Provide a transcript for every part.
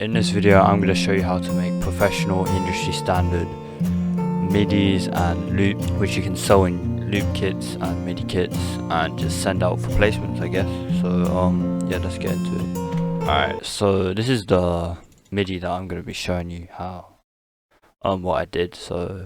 In this video I'm going to show you how to make professional industry standard midis and loop, which you can sew in loop kits and midi kits and just send out for placements, I guess. So yeah, let's get into it. Alright, so this is the midi that I'm going to be showing you how what I did. So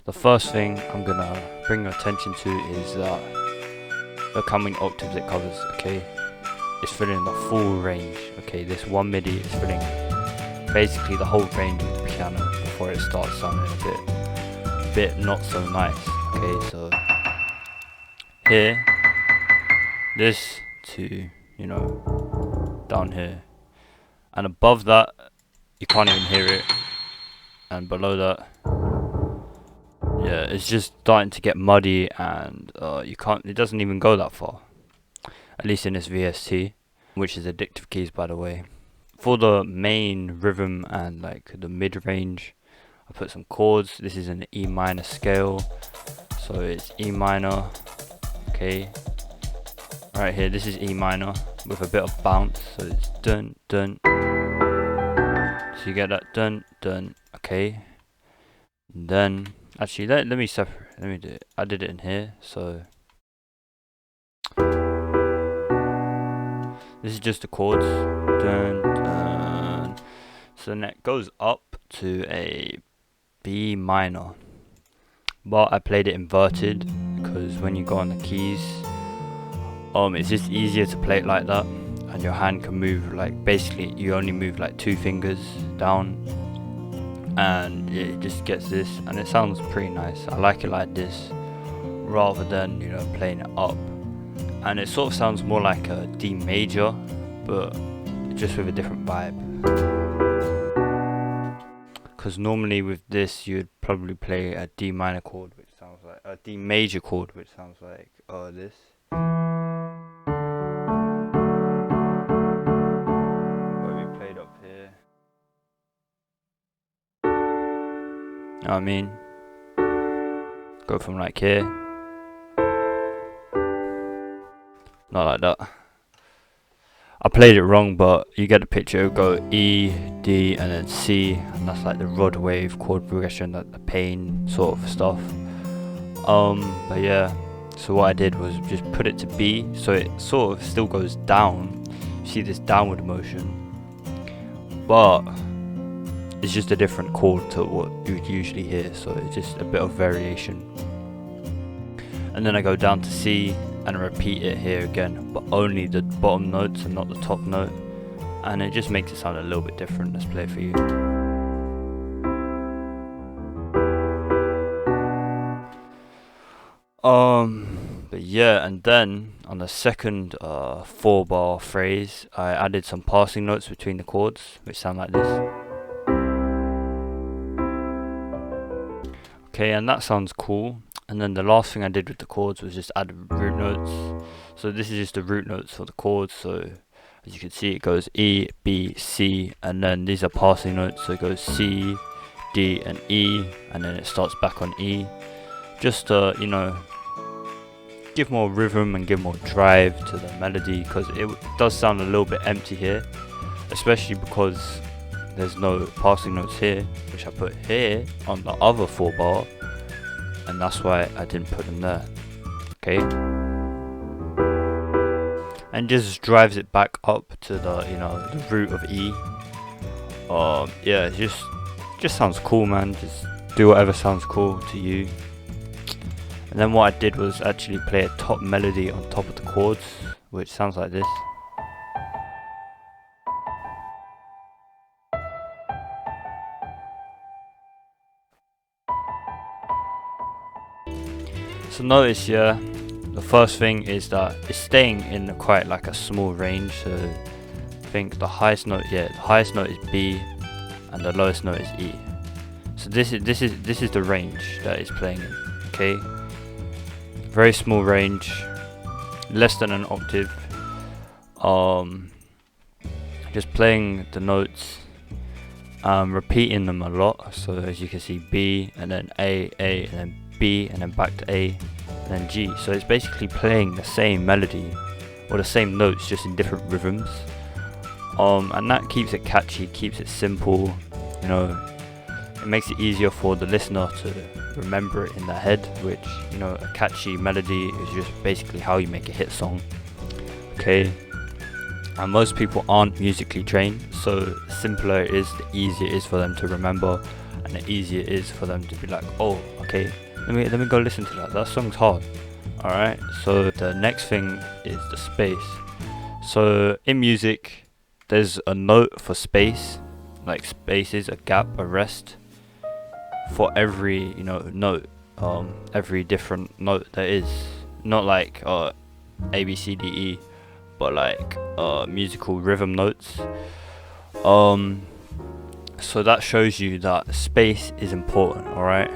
the first thing I'm gonna bring your attention to is that look how many octaves it covers. Okay, it's filling the full range. Okay, this one midi is filling basically the whole range of the piano before it starts sounding a bit not so nice. Okay, so here, this to, you know, down here, and above that you can't even hear it, and below that, yeah, it's just starting to get muddy, and it doesn't even go that far, at least in this VST, which is addictive keys, by the way. For the main rhythm and like the mid range, I put some chords. This is an E minor scale, so it's E minor. Okay, right here, this is E minor with a bit of bounce, so it's dun dun. So you get that dun dun. Okay, and then actually let me separate. Let me do it. I did it in here, so this is just the chords. Dun dun. So then it goes up to a B minor, but I played it inverted because when you go on the keys, it's just easier to play it like that, and your hand can move, like basically you only move like 2 fingers down, and it just gets this, and it sounds pretty nice. I like it like this rather than, you know, playing it up, and it sort of sounds more like a D major, but just with a different vibe. Because normally with this you'd probably play a D minor chord, which sounds like a D major chord, which sounds like this. What we played up here. You know what I mean? Go from like here. Not like that. I played it wrong, but you get the picture. It'll go E, D, and then C, and that's like the rod wave chord progression, like the pain sort of stuff. But yeah, so what I did was just put it to B, so it sort of still goes down. You see this downward motion, but it's just a different chord to what you would usually hear, so it's just a bit of variation. And then I go down to C and repeat it here again, but only the bottom notes and not the top note, and it just makes it sound a little bit different. Let's play it for you. But yeah, and then on the second 4-bar phrase, I added some passing notes between the chords, which sound like this. Okay, and that sounds cool. And then the last thing I did with the chords was just add root notes. So this is just the root notes for the chords. So as you can see, it goes E, B, C, and then these are passing notes. So it goes C, D, and E, and then it starts back on E. Just to, you know, give more rhythm and give more drive to the melody, because it does sound a little bit empty here, especially because there's no passing notes here, which I put here on the other 4-bar, and that's why I didn't put them there. Okay, and just drives it back up to the, you know, the root of E. Yeah, it just sounds cool, man. Just do whatever sounds cool to you. And then what I did was actually play a top melody on top of the chords, which sounds like this. So notice, yeah, the first thing is that it's staying in quite like a small range. So I think the highest note, yeah, the highest note is B, and the lowest note is E. So this is the range that it's playing in. Okay, very small range, less than an octave. Just playing the notes repeating them a lot. So as you can see, B and then A, and then B and then back to A and then G. So it's basically playing the same melody or the same notes just in different rhythms. And that keeps it catchy, keeps it simple, you know. It makes it easier for the listener to remember it in their head, which, you know, a catchy melody is just basically how you make a hit song. Okay, and most people aren't musically trained, so the simpler it is, the easier it is for them to remember, and the easier it is for them to be like, oh, okay, let me go listen to that song's hard. Alright, so the next thing is the space. So in music, there's a note for space, like space is a gap, a rest for every, you know, note, every different note there is, not like A, B, C, D, E, but like musical rhythm notes. So that shows you that space is important. Alright,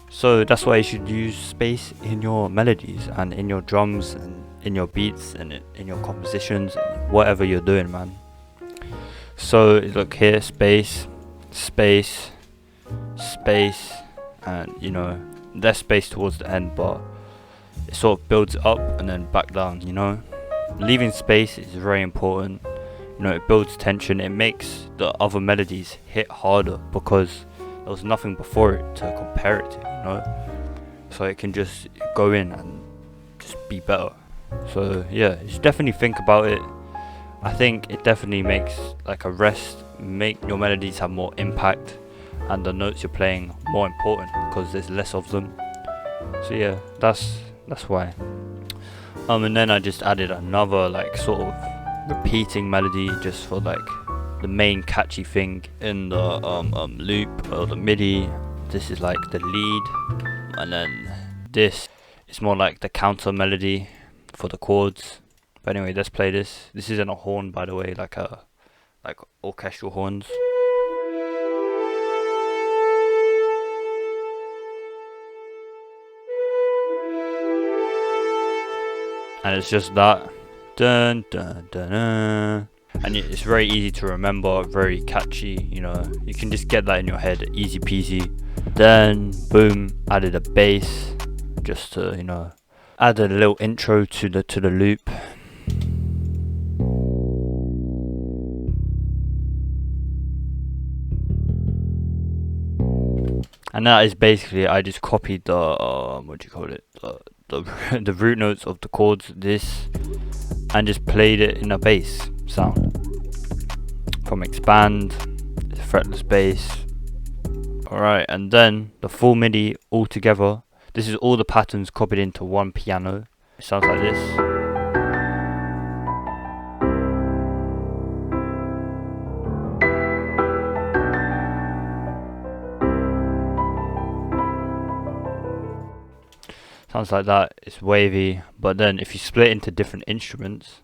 so that's why you should use space in your melodies and in your drums and in your beats and in your compositions, whatever you're doing, man. So look here, space, space, space, and you know, there's space towards the end, but it sort of builds up and then back down, you know. Leaving space is very important, you know. It builds tension, it makes the other melodies hit harder because there was nothing before it to compare it to, you know. So it can just go in and just be better. So yeah, you should definitely think about it. I think it definitely makes like a rest, make your melodies have more impact and the notes you're playing more important because there's less of them. So yeah, that's why. And then I just added another like sort of repeating melody just for like the main catchy thing in the loop or the MIDI. This is like the lead, and then this is more like the counter melody for the chords. But anyway, let's play this. This isn't a horn, by the way, like orchestral horns. And it's just that, dun dun dun dun. And it's very easy to remember, very catchy, you know. You can just get that in your head, easy peasy. Then boom, added a bass just to, you know, add a little intro to the loop. And that is basically, I just copied the what do you call it, the root notes of the chords, this, and just played it in a bass sound from expand, fretless bass. Alright, and then the full MIDI all together. This is all the patterns copied into one piano. It sounds like this. Sounds like that. It's wavy, but then if you split into different instruments,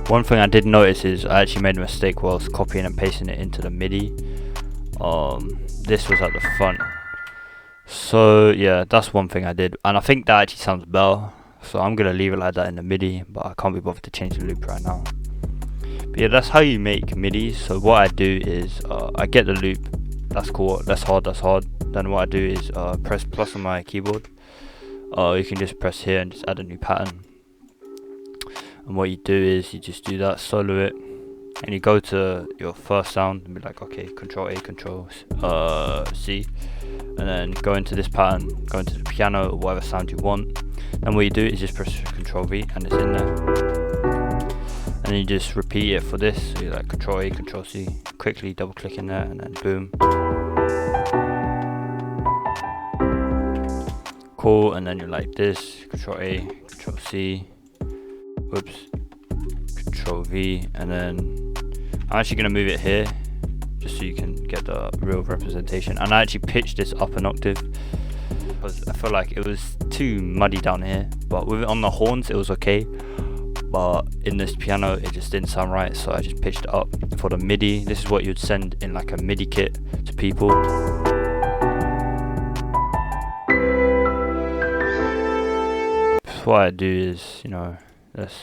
one thing I did notice is I actually made a mistake whilst copying and pasting it into the MIDI. This was at the front. So yeah, that's one thing I did, and I think that actually sounds better, so I'm gonna leave it like that in the MIDI, but I can't be bothered to change the loop right now. But yeah, that's how you make MIDIs. So what I do is I get the loop, that's cool, that's hard. Then what I do is press plus on my keyboard. You can just press here and just add a new pattern, and what you do is you just do that, solo it, and you go to your first sound and be like, okay, control A, control C, and then go into this pattern, go into the piano or whatever sound you want. And what you do is just press control V and it's in there, and then you just repeat it for this. So you like control A, control C, quickly double click in there, and then boom, cool. And then you're like this, control A, control C, whoops, control V, and then I'm actually going to move it here just so you can get the real representation. And I actually pitched this up an octave because I feel like it was too muddy down here, but with it on the horns it was okay. but in this piano it just didn't sound right, so I just pitched it up. For the MIDI, this is what you'd send in like a MIDI kit to people. So what I do is, you know, let's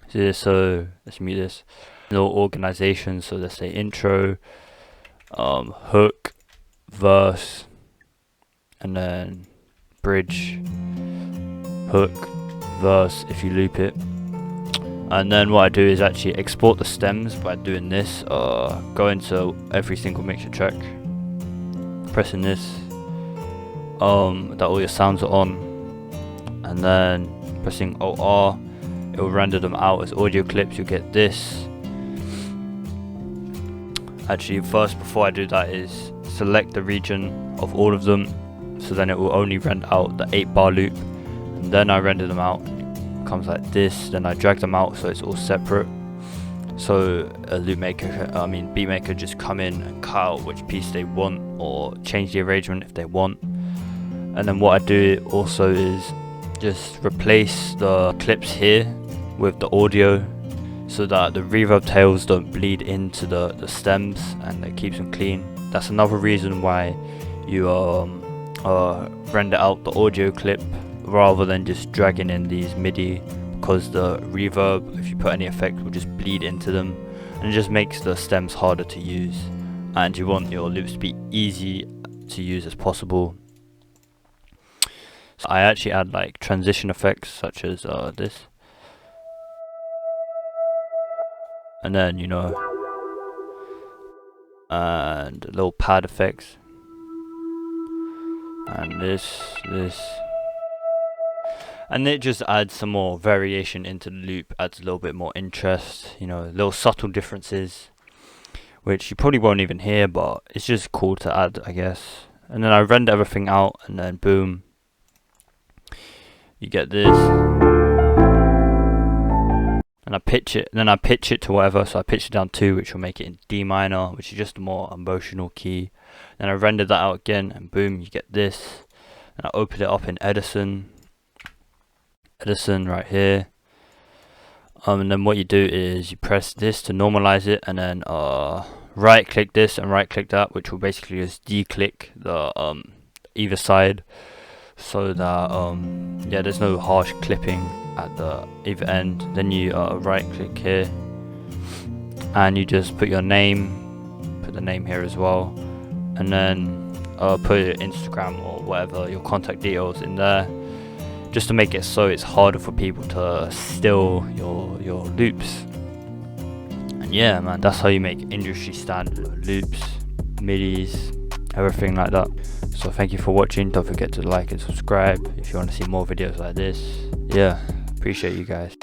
see this, so let's mute this. Little organization, so let's say intro, hook, verse, and then bridge, hook, verse if you loop it. And then what I do is actually export the stems by doing this. Go into every single mixer track, pressing this, that all your sounds are on, and then pressing Alt-R, it will render them out as audio clips. You'll get this. Actually, first, before I do that, is select the region of all of them, so then it will only render out the 8-bar loop, and then I render them out. It comes like this. Then I drag them out so it's all separate, so a beat maker just come in and cut out which piece they want, or change the arrangement if they want. And then what I do also is just replace the clips here with the audio, so that the reverb tails don't bleed into the stems, and it keeps them clean. That's another reason why you render out the audio clip rather than just dragging in these MIDI, because the reverb, if you put any effect, will just bleed into them, and it just makes the stems harder to use, and you want your loops to be easy to use as possible. So I actually add like transition effects such as this, and then, you know, and little pad effects, and this, and it just adds some more variation into the loop, adds a little bit more interest, you know, little subtle differences which you probably won't even hear, but it's just cool to add, I guess. And then I render everything out, and then boom, you get this. And I pitch it, and then I pitch it to whatever, so I pitch it down 2, which will make it in D minor, which is just a more emotional key. Then I render that out again, and boom, you get this. And I open it up in Edison right here. And then what you do is you press this to normalize it, and then right click this and right click that, which will basically just declick the either side, so that yeah, there's no harsh clipping at the either end. Then you right click here, and you just put your name, put the name here as well, and then put your Instagram or whatever, your contact details in there, just to make it so it's harder for people to steal your loops. And yeah, man, that's how you make industry standard loops, midis, everything like that. So thank you for watching. Don't forget to like and subscribe if you want to see more videos like this. Yeah, appreciate you guys.